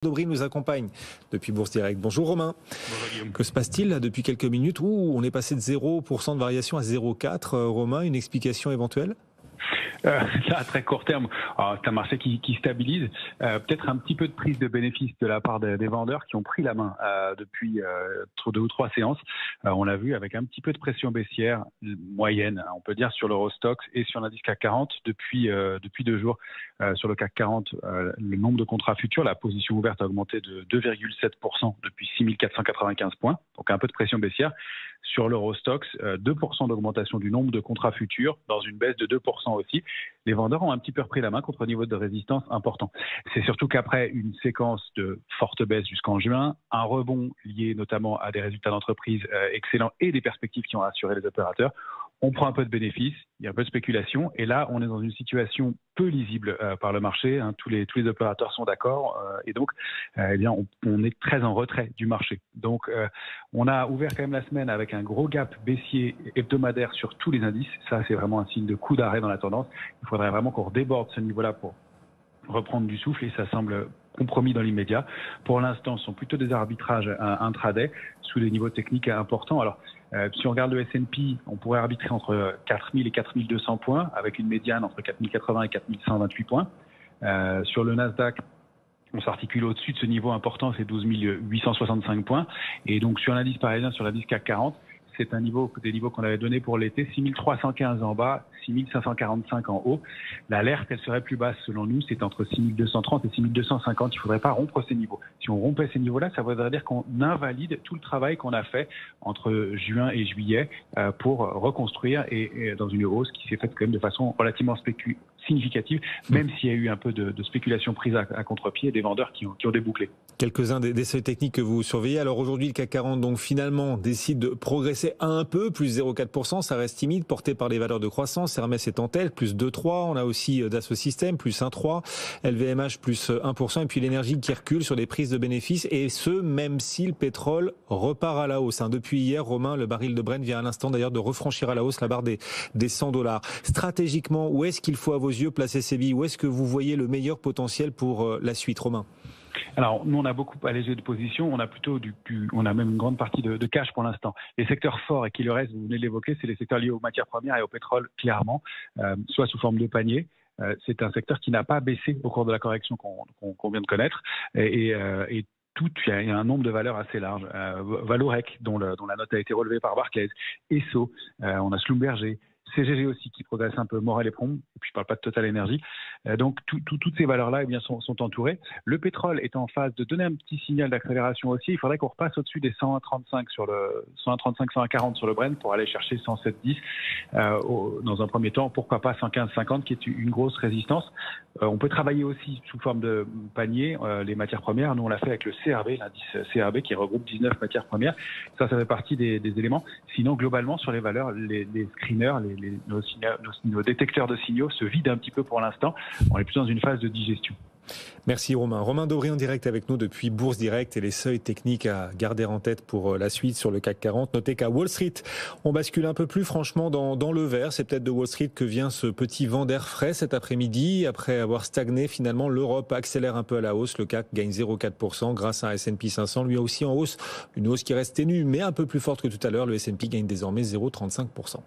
Daubry nous accompagne depuis Bourse Direct. Bonjour Romain. Bonjour Guillaume. Que se passe-t-il là depuis quelques minutes? On est passé de 0% de variation à 0,4. Romain, une explication éventuelle? Là, à très court terme, c'est un marché qui stabilise. Peut-être un petit peu de prise de bénéfice de la part des vendeurs qui ont pris la main depuis 2 ou 3 séances. On l'a vu avec un petit peu de pression baissière moyenne, on peut dire, sur l'Eurostoxx et sur l'indice CAC 40 depuis 2 jours. Sur le CAC 40, le nombre de contrats futurs, la position ouverte a augmenté de 2,7% depuis 6495 points, donc un peu de pression baissière. Sur l'Eurostoxx, 2% d'augmentation du nombre de contrats futurs, dans une baisse de 2% aussi. Les vendeurs ont un petit peu repris la main contre un niveau de résistance important. C'est surtout qu'après une séquence de forte baisse jusqu'en juin, un rebond lié notamment à des résultats d'entreprise excellents et des perspectives qui ont rassuré les opérateurs, on prend un peu de bénéfices, il y a un peu de spéculation, et là on est dans une situation peu lisible par le marché. Tous les opérateurs sont d'accord, et donc on est très en retrait du marché. Donc on a ouvert quand même la semaine avec un gros gap baissier hebdomadaire sur tous les indices. Ça, c'est vraiment un signe de coup d'arrêt dans la tendance. Il faudrait vraiment qu'on redéborde ce niveau-là pour reprendre du souffle, et ça semble compromis dans l'immédiat. Pour l'instant, ce sont plutôt des arbitrages intraday sous des niveaux techniques importants. Alors, si on regarde le S&P, on pourrait arbitrer entre 4000 et 4200 points, avec une médiane entre 4080 et 4128 points. Sur le Nasdaq, on s'articule au-dessus de ce niveau important, c'est 12 865 points. Et donc, sur l'indice parisien, sur l'indice CAC 40, c'est des niveaux qu'on avait donnés pour l'été, 6315 en bas, 6545 en haut. L'alerte, elle serait plus basse selon nous, c'est entre 6230 et 6250. Il ne faudrait pas rompre ces niveaux. Si on rompait ces niveaux-là, ça voudrait dire qu'on invalide tout le travail qu'on a fait entre juin et juillet pour reconstruire, et dans une hausse qui s'est faite quand même de façon relativement significative, même s'il y a eu un peu de spéculation prise à contre-pied et des vendeurs qui ont débouclé. Quelques-uns des seuils techniques que vous surveillez. Alors aujourd'hui, le CAC 40 donc finalement décide de progresser un peu, plus 0,4%. Ça reste timide, porté par les valeurs de croissance. Hermès est en tête, plus 2,3%. On a aussi Dassault Systèmes, plus 1,3%. LVMH, plus 1%. Et puis l'énergie qui recule sur des prises de bénéfices. Et ce, même si le pétrole repart à la hausse. Depuis hier, Romain, le baril de Brent vient à l'instant d'ailleurs de refranchir à la hausse la barre des $100. Stratégiquement, où est-ce qu'il faut à vos yeux placer ces billes? Où est-ce que vous voyez le meilleur potentiel pour la suite, Romain? Alors, nous, on a beaucoup allégé de position. On a plutôt on a même une grande partie de cash pour l'instant. Les secteurs forts, et qui le reste, vous venez de l'évoquer, c'est les secteurs liés aux matières premières et au pétrole, clairement, soit sous forme de panier. C'est un secteur qui n'a pas baissé au cours de la correction qu'on vient de connaître. Il y a un nombre de valeurs assez large. Valorec, dont la note a été relevée par Barclays, Esso, on a Schlumberger, CGG aussi qui progresse un peu, Morel et Prom, et puis je parle pas de Total Energy. Donc toutes ces valeurs-là sont entourées. Le pétrole est en phase de donner un petit signal d'accélération aussi. Il faudrait qu'on repasse au-dessus des 101,35 sur le 101,35-140 sur le Brent pour aller chercher 107,10 dans un premier temps. Pourquoi pas 115,50 qui est une grosse résistance. On peut travailler aussi sous forme de panier les matières premières. Nous on l'a fait avec le CRB, l'indice CRB qui regroupe 19 matières premières. Ça fait partie des éléments. Sinon globalement sur les valeurs, les screeners, nos détecteurs de signaux se vident un petit peu pour l'instant. On est plutôt dans une phase de digestion. Merci Romain. Romain Daubry en direct avec nous depuis Bourse Direct, et les seuils techniques à garder en tête pour la suite sur le CAC 40. Notez qu'à Wall Street, on bascule un peu plus franchement dans le vert. C'est peut-être de Wall Street que vient ce petit vent d'air frais cet après-midi. Après avoir stagné, finalement, l'Europe accélère un peu à la hausse. Le CAC gagne 0,4% grâce à un S&P 500. Lui aussi en hausse, une hausse qui reste ténue mais un peu plus forte que tout à l'heure. Le S&P gagne désormais 0,35%.